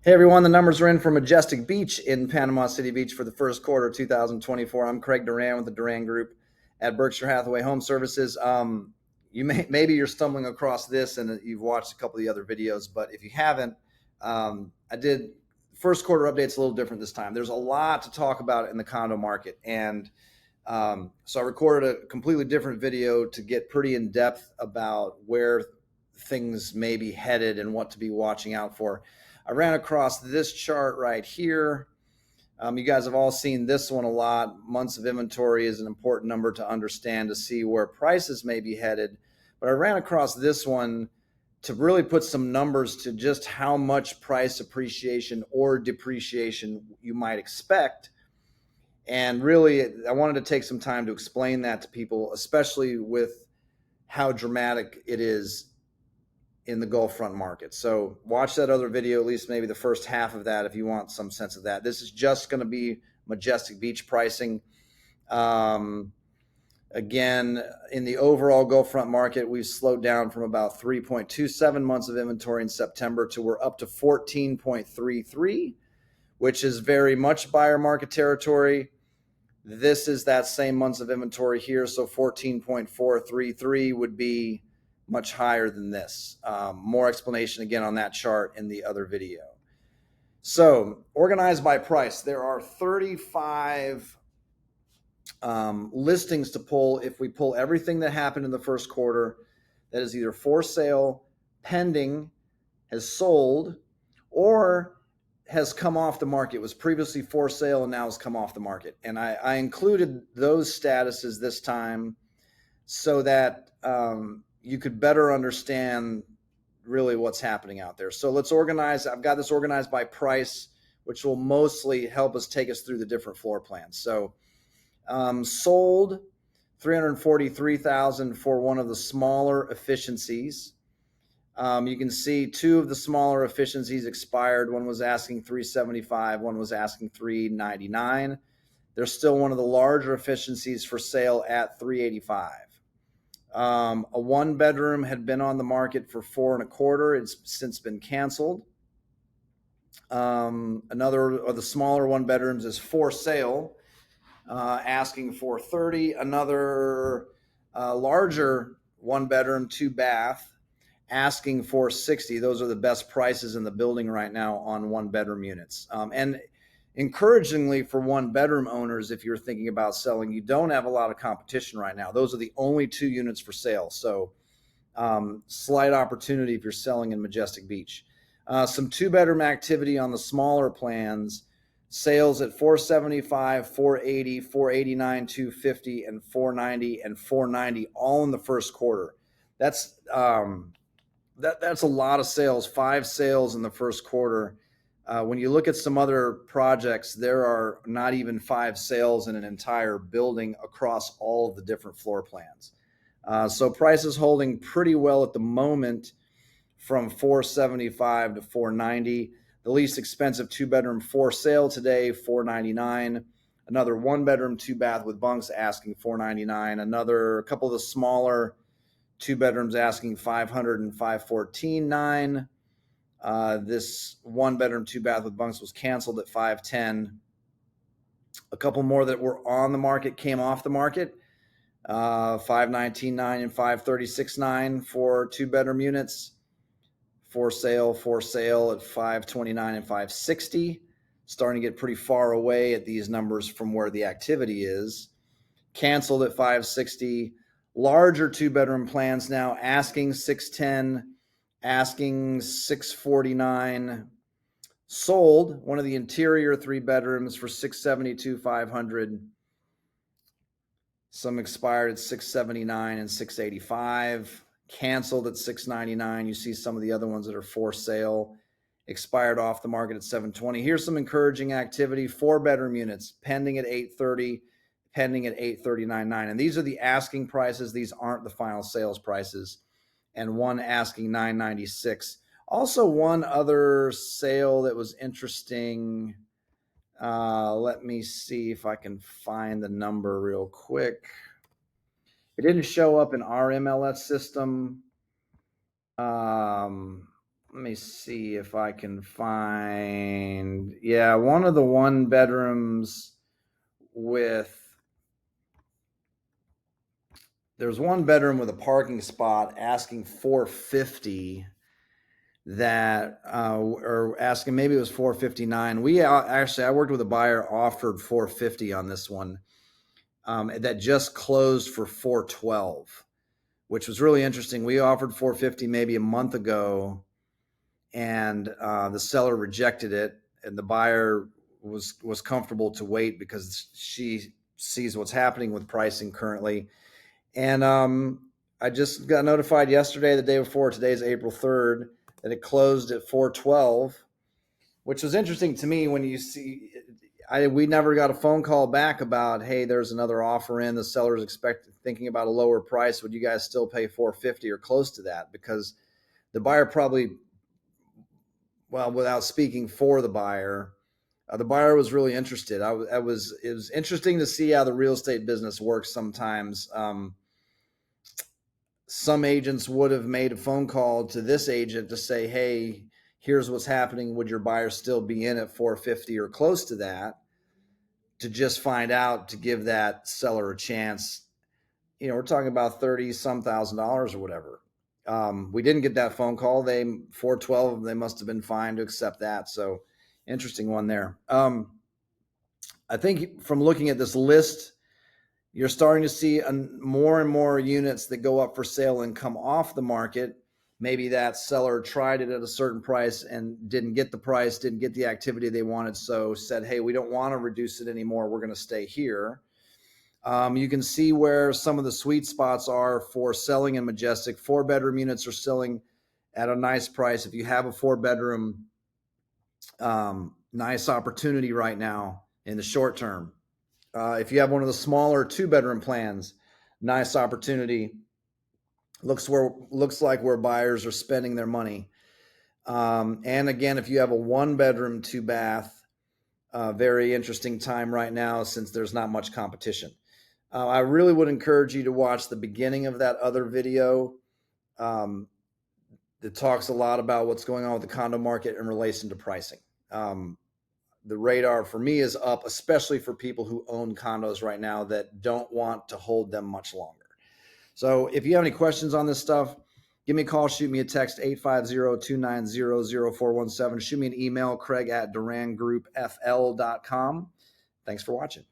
Hey everyone, the numbers are in for Majestic Beach in Panama City Beach for the first quarter of 2024. I'm Craig Duran with the Duran Group at Berkshire Hathaway Home Services. Maybe you're stumbling across this and you've watched a couple of the other videos, but if you haven't, I did first quarter updates a little different this time. There's a lot to talk about in the condo market, and so I recorded a completely different video to get pretty in depth about where things may be headed and what to be watching out for. I ran across this chart right here. You guys have all seen this one a lot. Months of inventory is an important number to understand to see where prices may be headed. But I ran across this one to really put some numbers to just how much price appreciation or depreciation you might expect. And really, I wanted to take some time to explain that to people, especially with how dramatic it is in the Gulf front market. So watch that other video, at least maybe the first half of that, if you want some sense of that. This is just going to be Majestic Beach pricing. Again, in the overall Gulf front market, we've slowed down from about 3.27 months of inventory in September to we're up to 14.33, which is very much buyer market territory. This is that same months of inventory here. So 14.433 would be much higher than this. More explanation again on that chart in the other video. So organized by price, there are 35 listings to pull. If we pull everything that happened in the first quarter, that is either for sale, pending, has sold, or has come off the market. It was previously for sale and now has come off the market. And I included those statuses this time so that you could better understand really what's happening out there. So let's organize. I've got this organized by price, which will mostly help us take us through the different floor plans. So sold $343,000 for one of the smaller efficiencies. You can see two of the smaller efficiencies expired. One was asking $375,000, one was asking $399,000. There's still one of the larger efficiencies for sale at $385,000. A one bedroom had been on the market for $425,000. It's since been canceled. Another of the smaller one bedrooms is for sale, asking for $30,000. Another larger one bedroom, two bath, asking for $60,000. Those are the best prices in the building right now on one bedroom units. And encouragingly for one bedroom owners, if you're thinking about selling, you don't have a lot of competition right now. Those are the only two units for sale. So slight opportunity if you're selling in Majestic Beach. Some two bedroom activity on the smaller plans, sales at $475,000, $480,000, $489,000, $250,000, and $490,000 and $490,000 all in the first quarter. That's a lot of sales, 5 sales in the first quarter. When you look at some other projects, there are not even 5 sales in an entire building across all of the different floor plans. So prices holding pretty well at the moment from $475,000 to $490,000. The least expensive two bedroom for sale today, $499,000. Another one bedroom, two bath with bunks asking $499,000. A couple of the smaller two bedrooms asking $500,000 and $514,900. This one bedroom, two bath with bunks was canceled at $510,000. A couple more that were on the market came off the market. $519,900 and $536,900 for two bedroom units. For sale at $529,000 and $560,000. Starting to get pretty far away at these numbers from where the activity is. Canceled at $560,000. Larger two bedroom plans now asking $610,000. Asking $649,000. Sold one of the interior three bedrooms for $672,000, $500. Some expired at $679,000 and $685,000. Canceled at $699,000. You see some of the other ones that are for sale. Expired off the market at $720,000. Here's some encouraging activity. 4 bedroom units pending at $830,000, pending at $839,900. And these are the asking prices. These aren't the final sales prices. And one asking $996,000. Also, one other sale that was interesting. Let me see if I can find the number real quick. It didn't show up in our MLS system. let me see if I can find, yeah, one of the one bedrooms with, there's one bedroom with a parking spot asking 450 that, or asking, maybe it was 459. We actually, I worked with a buyer offered 450 on this one, that just closed for 412, which was really interesting. We offered 450 maybe a month ago, and the seller rejected it, and the buyer was comfortable to wait because she sees what's happening with pricing currently. And I just got notified yesterday, the day before, today's April 3rd, that it closed at 412, which was interesting to me. When you see, we never got a phone call back about, hey, there's another offer in, the seller's thinking about a lower price, would you guys still pay 450 or close to that? Because the buyer probably, well, without speaking for the buyer was really interested. It was interesting to see how the real estate business works sometimes. Some agents would have made a phone call to this agent to say, hey, here's what's happening. Would your buyer still be in at 450 or close to that? To just find out, to give that seller a chance. We're talking about 30 some $1,000s or whatever. We didn't get that phone call. 412, they must have been fine to accept that. So interesting one there. I think from looking at this list, you're starting to see more and more units that go up for sale and come off the market. Maybe that seller tried it at a certain price and didn't get the price, didn't get the activity they wanted, so said, hey, we don't want to reduce it anymore. We're going to stay here. You can see where some of the sweet spots are for selling in Majestic. 4-bedroom units are selling at a nice price. If you have a 4-bedroom, nice opportunity right now in the short term. If you have one of the smaller 2-bedroom plans, nice opportunity. Looks like where buyers are spending their money. And again, if you have a 1-bedroom, 2-bath, very interesting time right now since there's not much competition. I really would encourage you to watch the beginning of that other video that talks a lot about what's going on with the condo market in relation to pricing. The radar for me is up, especially for people who own condos right now that don't want to hold them much longer. So if you have any questions on this stuff, give me a call, shoot me a text, 850-290-0417. Shoot me an email, Craig@DuranGroupFL.com. Thanks for watching.